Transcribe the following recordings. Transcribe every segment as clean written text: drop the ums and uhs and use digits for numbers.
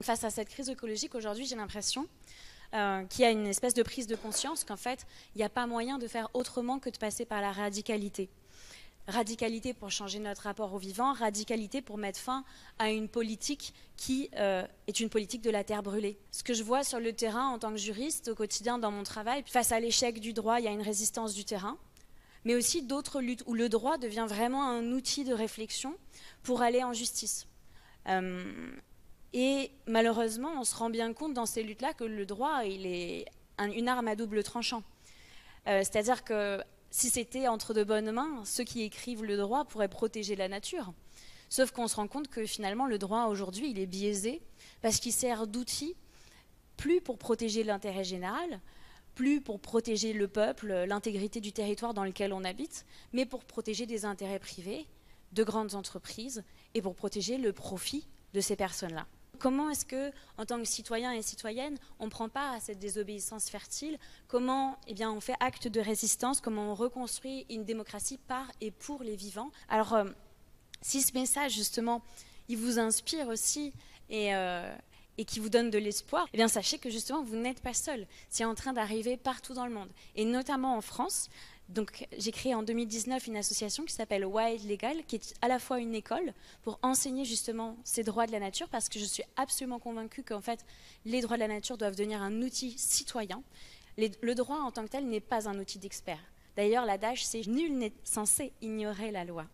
Face à cette crise écologique, aujourd'hui, j'ai l'impression qu'il y a une espèce de prise de conscience qu'en fait, il n'y a pas moyen de faire autrement que de passer par la radicalité. Radicalité pour changer notre rapport au vivant, radicalité pour mettre fin à une politique qui est une politique de la terre brûlée. Ce que je vois sur le terrain en tant que juriste au quotidien dans mon travail, face à l'échec du droit, il y a une résistance du terrain, mais aussi d'autres luttes où le droit devient vraiment un outil de réflexion pour aller en justice. Et malheureusement, on se rend bien compte dans ces luttes-là que le droit, il est une arme à double tranchant. C'est-à-dire que si c'était entre de bonnes mains, ceux qui écrivent le droit pourraient protéger la nature. Sauf qu'on se rend compte que finalement, le droit aujourd'hui, il est biaisé parce qu'il sert d'outil plus pour protéger l'intérêt général, plus pour protéger le peuple, l'intégrité du territoire dans lequel on habite, mais pour protéger des intérêts privés, de grandes entreprises, et pour protéger le profit de ces personnes-là. Comment est-ce que, en tant que citoyen et citoyenne, on ne prend pas à cette désobéissance fertile? Comment on fait acte de résistance? Comment on reconstruit une démocratie par et pour les vivants? Alors, si ce message, justement, il vous inspire aussi et qui vous donne de l'espoir, eh bien sachez que justement vous n'êtes pas seul. C'est en train d'arriver partout dans le monde, et notamment en France. Donc j'ai créé en 2019 une association qui s'appelle Wild Legal, qui est à la fois une école pour enseigner justement ces droits de la nature, parce que je suis absolument convaincue qu'en fait les droits de la nature doivent devenir un outil citoyen. Le droit en tant que tel n'est pas un outil d'expert. D'ailleurs l'adage c'est « nul n'est censé ignorer la loi ».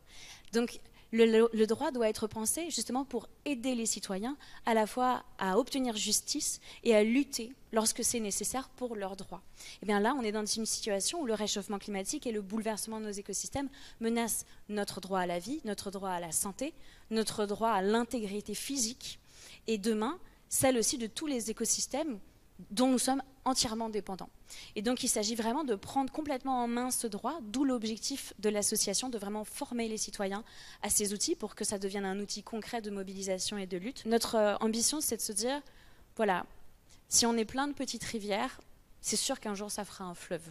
Donc le droit doit être pensé justement pour aider les citoyens à la fois à obtenir justice et à lutter lorsque c'est nécessaire pour leurs droits. Et bien là, on est dans une situation où le réchauffement climatique et le bouleversement de nos écosystèmes menacent notre droit à la vie, notre droit à la santé, notre droit à l'intégrité physique, et demain, celle aussi de tous les écosystèmes dont nous sommes entièrement dépendants. Et donc il s'agit vraiment de prendre complètement en main ce droit, d'où l'objectif de l'association, de vraiment former les citoyens à ces outils pour que ça devienne un outil concret de mobilisation et de lutte. Notre ambition, c'est de se dire, voilà, si on est plein de petites rivières, c'est sûr qu'un jour ça fera un fleuve.